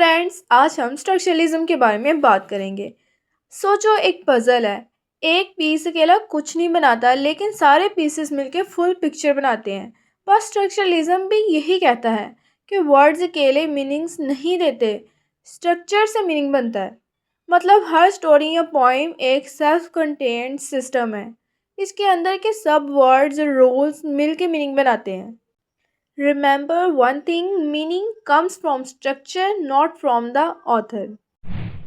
Students, आज हम structuralism के बारे में बात करेंगे। सोचो, एक पजल है। एक पीस अकेला कुछ नहीं बनाता, लेकिन सारे पीसेस मिलके फुल पिक्चर बनाते हैं। बस स्ट्रक्चरलिज्म भी यही कहता है कि वर्ड्स अकेले मीनिंग्स नहीं देते, स्ट्रक्चर से मीनिंग बनता है। मतलब हर स्टोरी या पोइम एक सेल्फ कंटेन्ड सिस्टम है। इसके अंदर के सब वर्ड्स और रोल्स मिलके मीनिंग बनाते हैं। Remember one thing, meaning comes from structure, not from the author.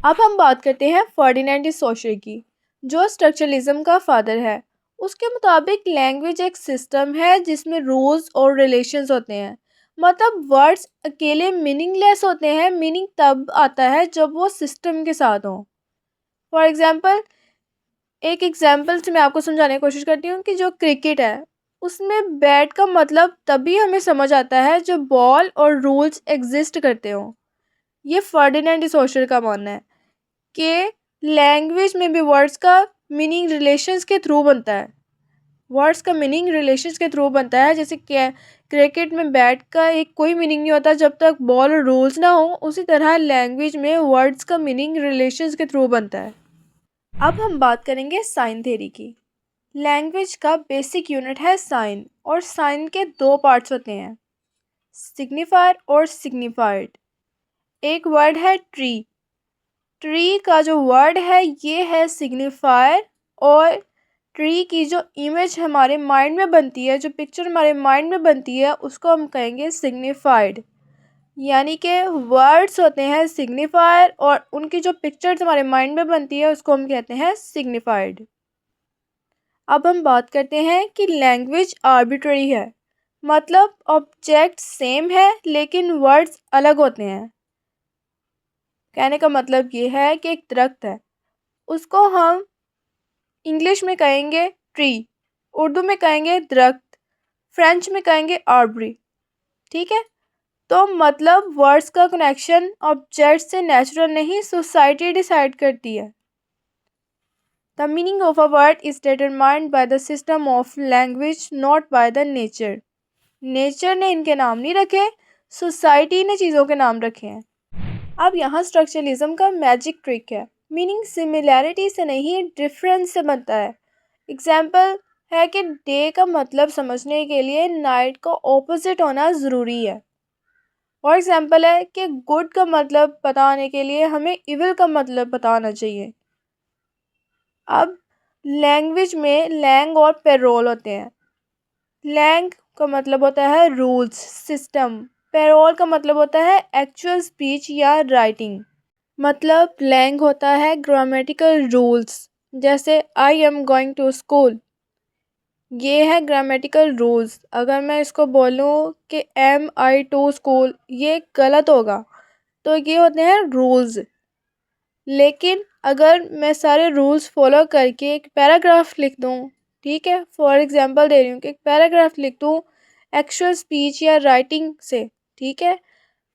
अब हम बात करते हैं फर्डिनेंड डी सोशर की, जो स्ट्रक्चरलिज्म का फादर है। उसके मुताबिक लैंग्वेज एक सिस्टम है जिसमें रूल्स और रिलेशंस होते हैं। मतलब वर्ड्स अकेले मीनिंगलेस होते हैं, मीनिंग तब आता है जब वो सिस्टम के साथ हो। फॉर एग्जाम्पल, एक एग्जाम्पल से मैं आपको समझाने की कोशिश करती हूँ कि जो क्रिकेट है उसमें बैट का मतलब तभी हमें समझ आता है जब बॉल और रूल्स एग्जिस्ट करते हो। ये फर्डिनेंड डी सोशर का मानना है कि लैंग्वेज में भी वर्ड्स का मीनिंग रिलेशंस के थ्रू बनता है। वर्ड्स का मीनिंग रिलेशंस के थ्रू बनता है। जैसे क्रिकेट में बैट का एक कोई मीनिंग नहीं होता जब तक बॉल और रूल्स ना हो, उसी तरह लैंग्वेज में वर्ड्स का मीनिंग रिलेशंस के थ्रू बनता है। अब हम बात करेंगे साइन थ्योरी की। लैंग्वेज का बेसिक यूनिट है साइन, और साइन के दो पार्ट्स होते हैं, सिग्निफायर और सिग्निफाइड। एक वर्ड है ट्री। ट्री का जो वर्ड है ये है सिग्निफायर, और ट्री की जो इमेज हमारे माइंड में बनती है, जो पिक्चर हमारे माइंड में बनती है, उसको हम कहेंगे सिग्निफाइड। यानी कि वर्ड्स होते हैं सिग्निफायर और उनकी जो पिक्चर्स हमारे माइंड में बनती है उसको हम कहते हैं सिग्निफाइड। अब हम बात करते हैं कि लैंग्वेज आर्बिट्रेरी है। मतलब ऑब्जेक्ट सेम है लेकिन वर्ड्स अलग होते हैं। कहने का मतलब ये है कि एक दरख्त है, उसको हम इंग्लिश में कहेंगे ट्री, उर्दू में कहेंगे दरख्त, फ्रेंच में कहेंगे आर्बरी। ठीक है, तो मतलब वर्ड्स का कनेक्शन ऑब्जेक्ट से नेचुरल नहीं, सोसाइटी डिसाइड करती है। The meaning of a word is determined by the system of language, not by the nature. Nature ने इनके नाम नहीं रखे, सोसाइटी ने चीज़ों के नाम रखे हैं। अब यहाँ स्ट्रक्चरलिज्म का मैजिक ट्रिक है। मीनिंग सिमिलैरिटी से नहीं, डिफरेंस से बनता है। एग्जाम्पल है कि डे का मतलब समझने के लिए नाइट का ऑपोजिट होना ज़रूरी है। और एग्जाम्पल है कि गुड का मतलब बताने के लिए हमें इविल का मतलब बताना चाहिए। अब लैंग्वेज में लैंग और पेरोल होते हैं। लैंग का मतलब होता है रूल्स, सिस्टम। पेरोल का मतलब होता है एक्चुअल स्पीच या राइटिंग। मतलब लैंग होता है ग्रामेटिकल रूल्स, जैसे I am going to school, ये है ग्रामेटिकल रूल्स। अगर मैं इसको बोलूँ कि एम आई टू स्कूल, ये गलत होगा, तो ये होते हैं रूल्स। लेकिन अगर मैं सारे रूल्स फॉलो करके एक पैराग्राफ लिख दूँ, ठीक है, फॉर एग्जांपल दे रही हूँ कि एक पैराग्राफ लिख दूँ एक्चुअल स्पीच या राइटिंग से, ठीक है,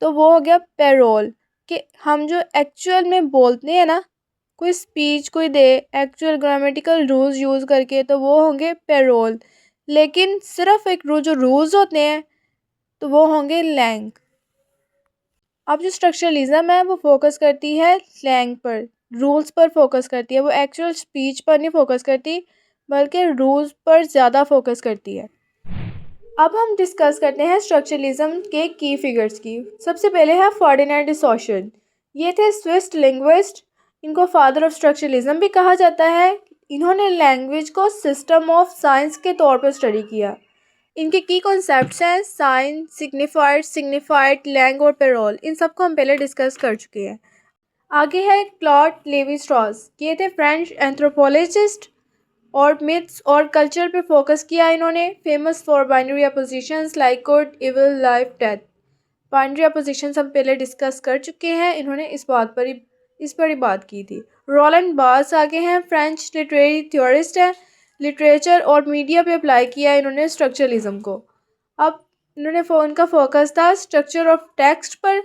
तो वो हो गया पेरोल। कि हम जो एक्चुअल में बोलते हैं ना, कोई स्पीच कोई दे एक्चुअल ग्रामेटिकल रूल्स यूज़ करके, तो वो होंगे पेरोल। लेकिन सिर्फ एक जो रूल्स होते हैं तो वो होंगे लैंग। अब जो स्ट्रक्चरलिज्म है वो फोकस करती है स्लैंग पर, रूल्स पर फोकस करती है। वो एक्चुअल स्पीच पर नहीं फोकस करती, बल्कि रूल्स पर ज़्यादा फोकस करती है। अब हम डिस्कस करते हैं स्ट्रक्चरलिज्म के की फिगर्स की। सबसे पहले है फर्डिनेंड डी सोशर। ये थे स्विस लिंग्विस्ट। इनको फादर ऑफ स्ट्रक्चरलिज्म भी कहा जाता है। इन्होंने लैंग्वेज को सिस्टम ऑफ साइंस के तौर पर स्टडी किया। इनके की कॉन्सेप्ट्स हैं साइन, सिग्निफाइड, सिग्निफाइड, लैंग और पेरोल। इन सबको हम पहले डिस्कस कर चुके हैं। आगे है क्लॉड लेवी स्ट्रॉस। ये थे फ्रेंच एंथ्रोपोलॉजिस्ट और मिथ्स और कल्चर पे फोकस किया इन्होंने। Famous for binary oppositions like good, evil, life, death. Binary oppositions हम पहले डिस्कस कर चुके हैं, इन्होंने इस पर ही बात की थी। रोलैंड बार्थ्स आगे हैं, फ्रेंच लिटरेरी थ्योरिस्ट हैं। लिटरेचर और मीडिया पे अप्लाई किया इन्होंने स्ट्रक्चरलिज्म को। अब इन्होंने उनका फोकस था स्ट्रक्चर ऑफ टेक्स्ट पर।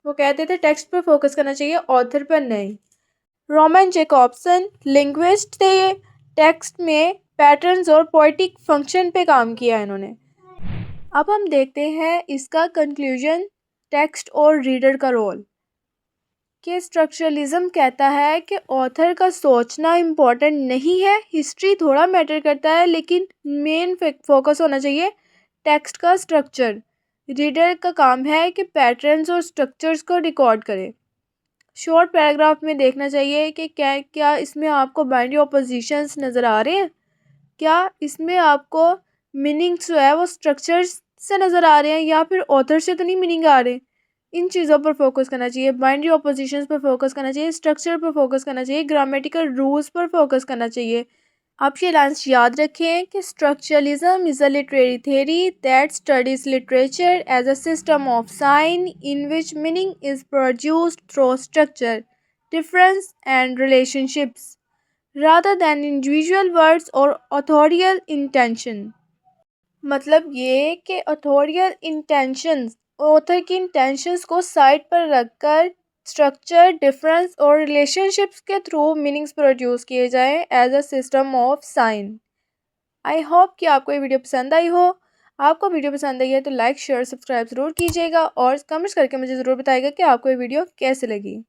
वो कहते थे टेक्स्ट पर फोकस करना चाहिए, ऑथर पर नहीं। रोमन जैकॉब्सन लिंग्विस्ट थे ये। टेक्स्ट में पैटर्न्स और पोएटिक फंक्शन पे काम किया इन्होंने। अब हम देखते हैं इसका कंक्लूजन, टेक्स्ट और रीडर का रोल। कि स्ट्रक्चरलिज्म कहता है कि ऑथर का सोचना इम्पोर्टेंट नहीं है, हिस्ट्री थोड़ा मैटर करता है, लेकिन मेन फोकस होना चाहिए टेक्स्ट का स्ट्रक्चर। रीडर का काम है कि पैटर्न्स और स्ट्रक्चर्स को रिकॉर्ड करे। शॉर्ट पैराग्राफ में देखना चाहिए कि क्या इसमें आपको बाइनरी ऑपोजिशंस नज़र आ रहे हैं, क्या इसमें आपको मीनिंग्स जो है वो स्ट्रक्चर्स से नज़र आ रहे हैं या फिर ऑथर से तो नहीं मीनिंग आ रहे। इन चीज़ों पर फोकस करना चाहिए, बाइनरी ऑपोजिशंस पर फोकस करना चाहिए, स्ट्रक्चर पर फोकस करना चाहिए, ग्रामेटिकल रूल्स पर फोकस करना चाहिए। आप ये लाइन्स याद रखें कि structuralism is a literary theory that studies literature as a system of sign in which meaning is produced through structure, difference and relationships rather than individual words or authorial intention। मतलब ये कि authorial intentions, author की intentions को side पर रखकर structure, difference और relationships के through meanings produce किए जाएं as a system of sign. I hope कि आपको ये वीडियो पसंद आई हो। आपको वीडियो पसंद आई है तो लाइक शेयर सब्सक्राइब ज़रूर कीजिएगा और कमेंट्स करके मुझे ज़रूर बताइएगा कि आपको ये वीडियो कैसे लगी।